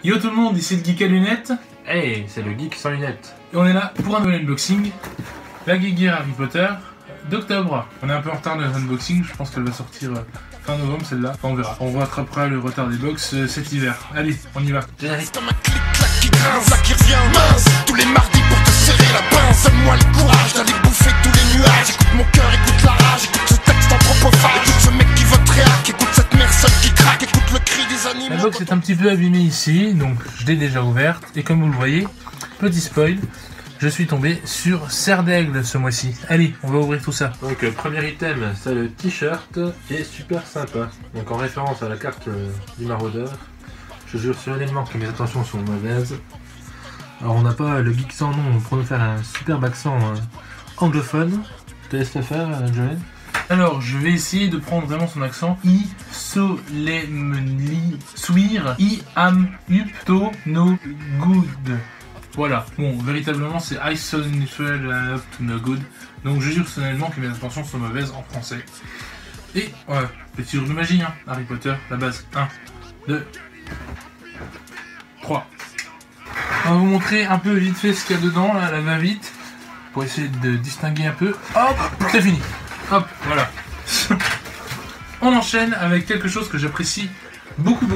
Yo tout le monde, ici le geek à lunettes. Hey, c'est le geek sans lunettes. Et on est là pour un nouvel unboxing. La Geek Gear Harry Potter d'octobre. On est un peu en retard de l'unboxing, je pense qu'elle va sortir fin novembre celle-là. Enfin, on verra. On rattrapera le retard des box cet hiver. Allez, on y va. Générique. Dans ma clique-clac qui grince, là qui revient mince. Tous les mardis pour te serrer la pince. Donne-moi le courage d'aller bouffer tous les nuages. Écoute mon cœur, écoute la rage. Écoute ce texte anthropophage. Écoute ce mec qui vote réac. Écoute cette mère seule qui craque. Écoute le cri des animaux. La box est un petit peu abîmée ici, donc je l'ai déjà ouverte. Et comme vous le voyez, petit spoil, je suis tombé sur Serre d'Aigle ce mois-ci. Allez, on va ouvrir tout ça. Donc premier item, c'est le t-shirt qui est super sympa. Donc en référence à la carte du maraudeur. Je jure solennellement que mes intentions sont mauvaises. Alors on n'a pas le geek sans nom pour nous faire un superbe accent anglophone. Je te laisse le faire, Joël. Alors, je vais essayer de prendre vraiment son accent. I solemnly swear I am up to no good. Voilà. Bon, véritablement, c'est I solemnly swear I am up to no good. Donc, je jure solennellement que mes intentions sont mauvaises en français. Et, ouais, petit jour de magie, hein. Harry Potter, la base. 1, 2, 3. On va vous montrer un peu vite fait ce qu'il y a dedans, là, la va-vite. Pour essayer de distinguer un peu. Hop, c'est fini. Hop, voilà. On enchaîne avec quelque chose que j'apprécie beaucoup.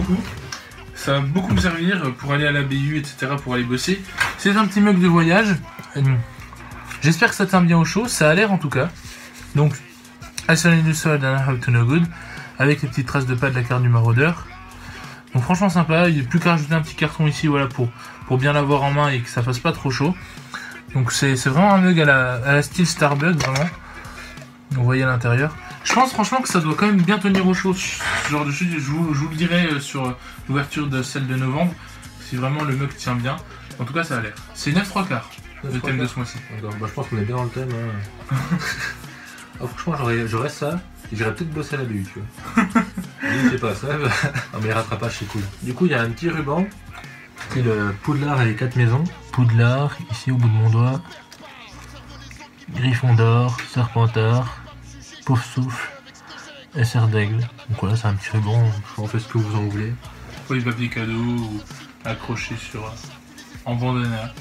Ça va beaucoup me servir pour aller à la BU, etc. pour aller bosser. C'est un petit mug de voyage. J'espère que ça tient bien au chaud. Ça a l'air en tout cas. Donc, I solemnly swear that I have to no good. Avec les petites traces de pas de la carte du maraudeur. Donc franchement sympa. Il n'y a plus qu'à rajouter un petit carton ici, voilà, pour bien l'avoir en main et que ça fasse pas trop chaud. Donc c'est vraiment un mug à la style Starbucks, vraiment. Vous voyez à l'intérieur. Je pense franchement que ça doit quand même bien tenir au chaud. Ce genre de choses, je vous le dirai sur l'ouverture de celle de novembre. Si vraiment le mug tient bien. En tout cas, ça a l'air. C'est 9/3 le thème de ce mois-ci. Bah, je pense qu'on est bien dans le thème. Hein. Oh, franchement, j'aurais ça. Et j'irais peut-être bosser à la BU, tu vois. Je sais pas, ça. Non, mais les rattrapages, c'est cool. Du coup, il y a un petit ruban. C'est le Poudlard avec 4 maisons. Poudlard, ici au bout de mon doigt. Gryffondor, Serpentard, Poufsouffle et Serre d'Aigle. Donc voilà, c'est un petit ruban, en fait ce que vous en voulez. Pour les papiers cadeaux ou accrochés sur en bandana.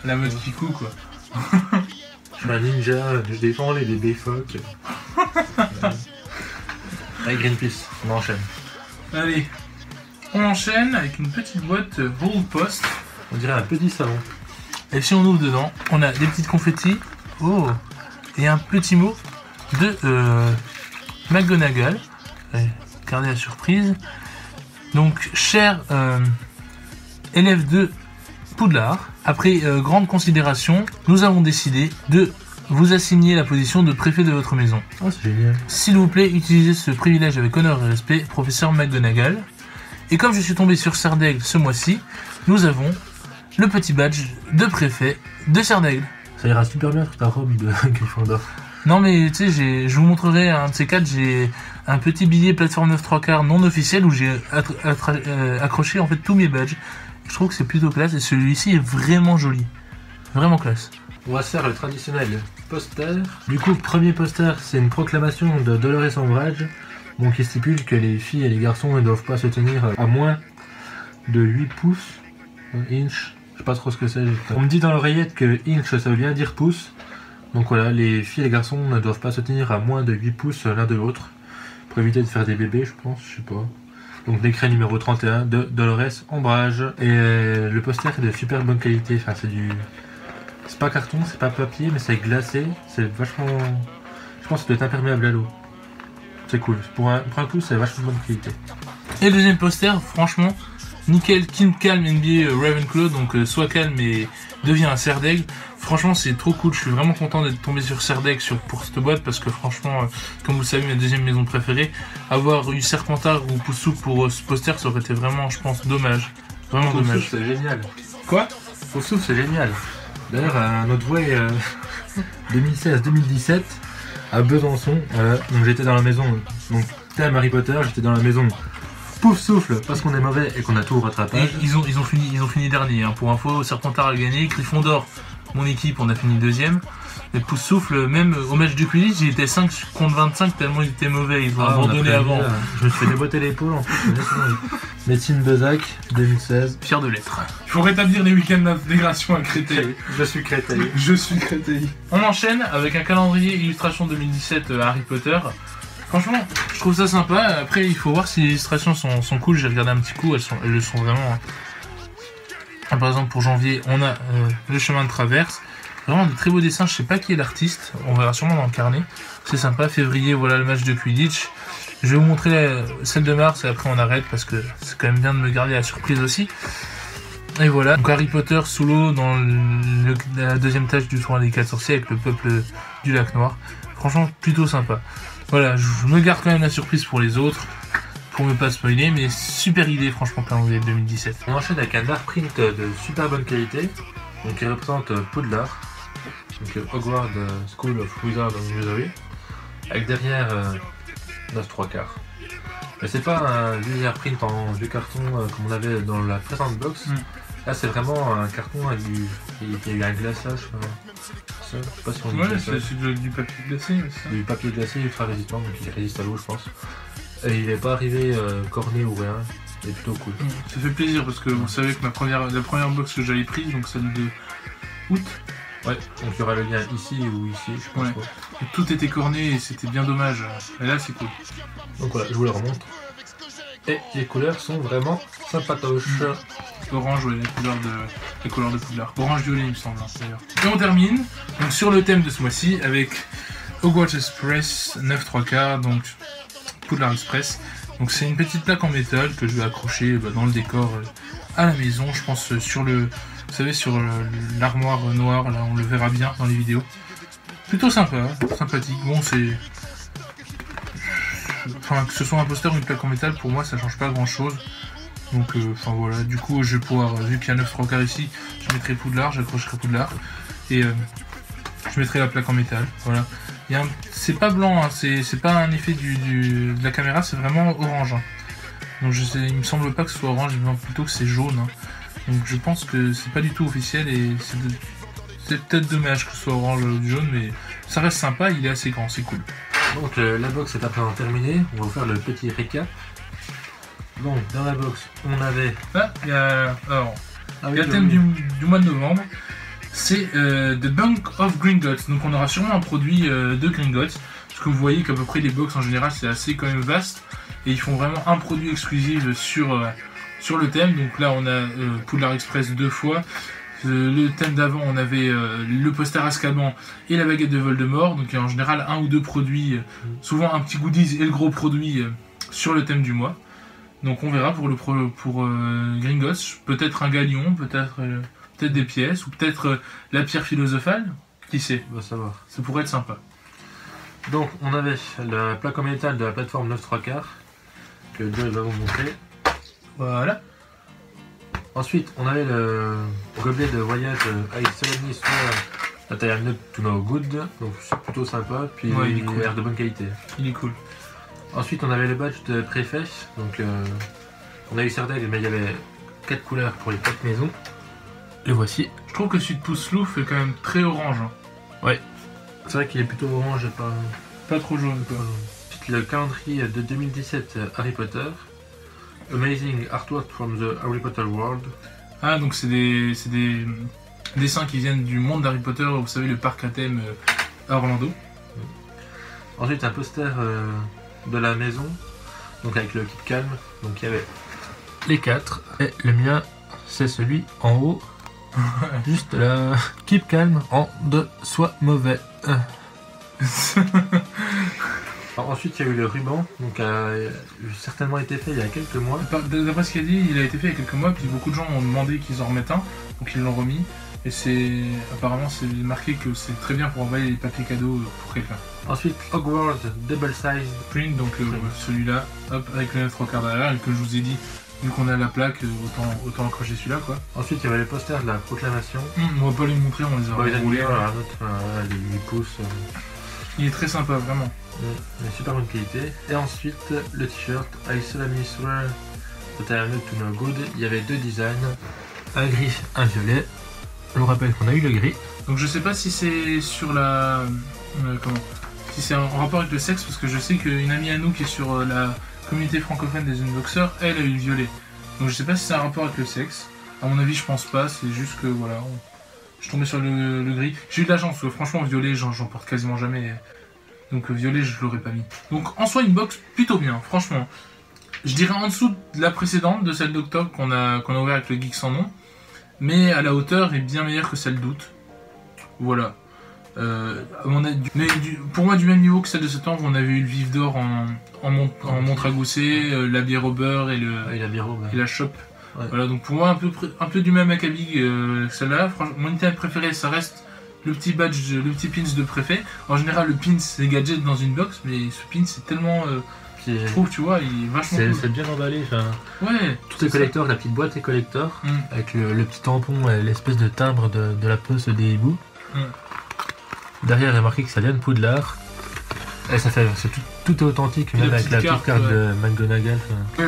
La mode Kikou quoi. Je suis un ninja, je défends les bébés phoques. Avec Greenpeace, on enchaîne. Allez, on enchaîne avec une petite boîte World Post. On dirait un petit salon. Et si on ouvre dedans, on a des petites confettis. Oh, et un petit mot de McGonagall. Gardez la surprise. Donc, cher élève de Poudlard, après grande considération, nous avons décidé de vous assigner la position de préfet de votre maison. Oh, c'est génial. S'il vous plaît, utilisez ce privilège avec honneur et respect, professeur McGonagall. Et comme je suis tombé sur Serre d'Aigle ce mois-ci, nous avons le petit badge de préfet de Serre d'Aigle. Ça ira super bien sur ta robe de Gryffondor. Non mais tu sais, je vous montrerai un de ces quatre, j'ai un petit billet plateforme 9/3 non officiel où j'ai accroché en fait tous mes badges. Je trouve que c'est plutôt classe et celui-ci est vraiment joli. Vraiment classe. On va se faire le traditionnel poster. Du coup, le premier poster, c'est une proclamation de Dolores Umbridge, bon, qui stipule que les filles et les garçons ne doivent pas se tenir à moins de 8 pouces, inch. Je sais pas trop ce que c'est. On me dit dans l'oreillette que inch ça veut bien dire pouce. Donc voilà, les filles et les garçons ne doivent pas se tenir à moins de 8 pouces l'un de l'autre. Pour éviter de faire des bébés, je pense, je sais pas. Donc décret numéro 31 de Dolores Umbridge. Et le poster est de super bonne qualité. Enfin, c'est du... C'est pas carton, c'est pas papier, mais c'est glacé. C'est vachement... Je pense que ça doit être imperméable à l'eau. C'est cool. Pour un coup, c'est vachement bonne qualité. Et le deuxième poster, franchement, nickel, Keep Calm NBA Ravenclaw, donc sois calme et deviens un Serre d'Aigle. Franchement, c'est trop cool. Je suis vraiment content d'être tombé sur Serre d'Aigle pour cette boîte parce que franchement, comme vous le savez, ma deuxième maison préférée, avoir eu Serpentard ou Poufsouffle pour ce poster, ça aurait été vraiment, je pense, dommage. Vraiment dommage. C'est génial. Quoi? Poufsouffle, c'est génial. D'ailleurs, à notre voix 2016-2017 à Besançon, donc j'étais dans la maison, donc thème Harry Potter, j'étais dans la maison Pouf souffle, parce qu'on est mauvais et qu'on a tout au Et rattrapage. ils ont fini dernier. Hein. Pour info, Serpentard a gagné. Gryffondor, mon équipe, on a fini deuxième. Et Pouce Souffle, même au match du Quidditch, il était 5 contre 25 tellement il était mauvais. Ils ont abandonné avant. Je me suis fait déboîter l'épaule en plus. Médecine Bezac, 2016. Fier de l'être. Il faut rétablir les week-ends d'intégration à Créteil. Je suis Créteil. Je suis Créteil. On enchaîne avec un calendrier illustration 2017 Harry Potter. Franchement, je trouve ça sympa. Après, il faut voir si les illustrations sont cool. J'ai regardé un petit coup, elles le sont vraiment. Par exemple, pour janvier, on a le chemin de traverse. Vraiment de très beaux dessins. Je sais pas qui est l'artiste. On verra sûrement dans le carnet. C'est sympa. Février, voilà le match de Quidditch. Je vais vous montrer celle de mars et après on arrête parce que c'est quand même bien de me garder la surprise aussi. Et voilà. Donc Harry Potter sous l'eau dans la deuxième tâche du tournoi des 4 sorciers avec le peuple du lac noir. Franchement, plutôt sympa. Voilà, je me garde quand même la surprise pour les autres, pour ne pas spoiler, mais super idée franchement calendrier 2017. On enchaîne avec un art print de super bonne qualité, donc qui représente Poudlard, donc Hogwarts School of Wizards and Wizardry, avec derrière 9 3/4. Mais c'est pas un vieux art print en vieux carton comme on avait dans la précédente box. Là c'est vraiment un carton avec il y a eu un glaçage. Je sais pas si on dit glaçage. C'est du papier glacé. Du papier glacé ultra résistant, donc il résiste à l'eau je pense. Et il n'est pas arrivé corné ou rien, il est plutôt cool. Ça fait plaisir parce que vous savez que la première box que j'avais prise, donc celle de août. Ouais, donc il y aura le lien ici ou ici, je pense. Ouais. Et tout était corné et c'était bien dommage. Et là c'est cool. Donc voilà, je vous le remontre. Et les couleurs sont vraiment sympatoches. Orange, ouais, les couleurs de Poudlard. Orange violet, il me semble, d'ailleurs. Et on termine donc, sur le thème de ce mois-ci avec Hogwarts Express 9 3/4, donc Poudlard Express. Donc c'est une petite plaque en métal que je vais accrocher dans le décor à la maison. Je pense sur le, vous savez, sur l'armoire noire, là on le verra bien dans les vidéos. Plutôt sympa, sympathique. Bon, c'est... Enfin, que ce soit un poster ou une plaque en métal, pour moi ça change pas grand chose. Donc, enfin voilà, du coup je vais pouvoir, vu qu'il y a 9 3/4 ici, je mettrai Poudlard, j'accrocherai Poudlard. Et je mettrai la plaque en métal, voilà. C'est pas blanc, hein, c'est pas un effet de la caméra, c'est vraiment orange. Hein. Donc il me semble pas que ce soit orange, mais plutôt que c'est jaune. Hein. Donc je pense que c'est pas du tout officiel et c'est peut-être dommage que ce soit orange ou jaune, mais ça reste sympa, il est assez grand, c'est cool. Donc la box est à présent terminée, on va vous faire le petit récap. Donc dans la box on avait... Ah, il y a le thème du mois de novembre, c'est The Bank of Gringotts. Donc on aura sûrement un produit de Gringotts, parce que vous voyez qu'à peu près les box en général c'est assez quand même vaste, et ils font vraiment un produit exclusif sur le thème. Donc là on a Poudlard Express 2 fois. Le thème d'avant, on avait le poster Azkaban et la baguette de Voldemort. Donc en général, un ou deux produits, souvent un petit goodies et le gros produit sur le thème du mois. Donc on verra pour Gringotts, peut-être un galion, peut-être des pièces, ou peut-être la pierre philosophale. Qui sait, on va savoir. Ça pourrait être sympa. Donc on avait la plaque en métal de la plateforme 9 3/4 que Joe va vous montrer. Voilà. Ensuite, on avait le gobelet de voyage avec Solemnis sur la taille Up to No Good, donc c'est plutôt sympa, puis ouais, il a l'air de bonne qualité. Il est cool. Ensuite, on avait le badge de préfet, donc on a eu Cerdaigle, mais il y avait 4 couleurs pour les 4 maisons. Le voici. Je trouve que celui de Poucelou fait quand même très orange. Hein. Ouais, c'est vrai qu'il est plutôt orange et pas trop jaune quoi. Ensuite, le calendrier de 2017 Harry Potter. Amazing Artwork from the Harry Potter World. Ah, donc c'est des dessins qui viennent du monde d'Harry Potter, vous savez, le parc à thème à Orlando. Ensuite, un poster de la maison, donc avec le Keep Calm. Donc il y avait les 4, et le mien, c'est celui en haut, juste là, Keep Calm en de soit mauvais. Alors, ensuite, il y a eu le ruban, donc a certainement été fait il y a quelques mois. D'après ce qu'il a dit, il a été fait il y a quelques mois, puis beaucoup de gens ont demandé qu'ils en remettent un, donc ils l'ont remis. Et apparemment c'est marqué que c'est très bien pour envoyer les papiers cadeaux pour quelqu'un. Ensuite, Hogwarts Double Size Print, donc celui-là, hop, avec le 9 3/4 derrière, et que je vous ai dit, vu qu'on a la plaque, autant accrocher celui-là quoi. Ensuite, il y avait les posters de la proclamation. On va pas les montrer, on les a roulés. Les 8 pouces. Il est très sympa, vraiment. Super bonne qualité. Et ensuite, le t-shirt I solemnly swear Time to No Good, il y avait 2 designs, un gris, un violet. Je vous rappelle qu'on a eu le gris. Donc je sais pas si c'est sur la... si c'est en rapport avec le sexe, parce que je sais qu'une amie à nous qui est sur la communauté francophone des unboxers, elle a eu le violet. Donc je sais pas si c'est un rapport avec le sexe. À mon avis je pense pas, c'est juste que voilà... Je suis tombé sur le gris. J'ai eu de la chance, parce que franchement violet j'en porte quasiment jamais. Donc violet je l'aurais pas mis. Donc en soi une box plutôt bien, franchement. Je dirais en dessous de la précédente, de celle d'octobre qu'on a ouvert avec le Geek sans nom. Mais à la hauteur est bien meilleure que celle d'août. Voilà. Pour moi du même niveau que celle de septembre, on avait eu le Vif d'Or en montre à gousset, la bière au beurre et la chope. Ouais. Voilà, donc pour moi un peu du même acabit que celle-là. Mon item préféré ça reste le petit badge, le petit pins de préfet. En général le pins c'est gadget dans une box, mais ce pins c'est tellement... je trouve, tu vois, il est vachement cool. C'est bien emballé, enfin... Ouais. Tout est collector, la petite boîte est collector, avec le petit tampon et l'espèce de timbre de la poste des hiboux. Derrière, il y a marqué que ça vient de Poudlard. Et ça fait... Tout est authentique, même avec la petite carte de McGonagall.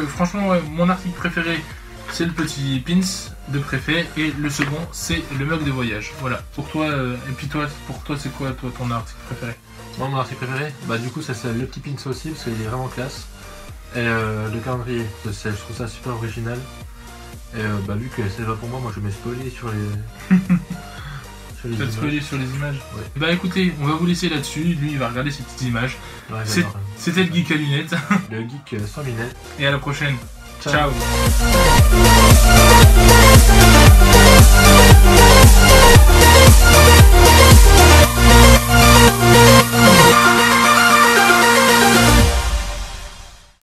Franchement, ouais, mon article préféré, c'est le petit pins de préfet, et le second, c'est le mug de voyage. Voilà. Pour toi, et puis toi, pour toi, c'est quoi, toi, ton article préféré? Moi, mon article préféré, bah du coup ça c'est le petit pins aussi parce qu'il est vraiment classe. Et le calendrier, je trouve ça super original. Et bah vu que c'est pas pour moi, moi je mets spoiler sur les... sur les images. Ouais. Bah écoutez, on va vous laisser là-dessus, lui il va regarder ces petites images. Ouais, c'était le Geek à lunettes. Le Geek sans lunettes. Et à la prochaine. Ciao. Ciao.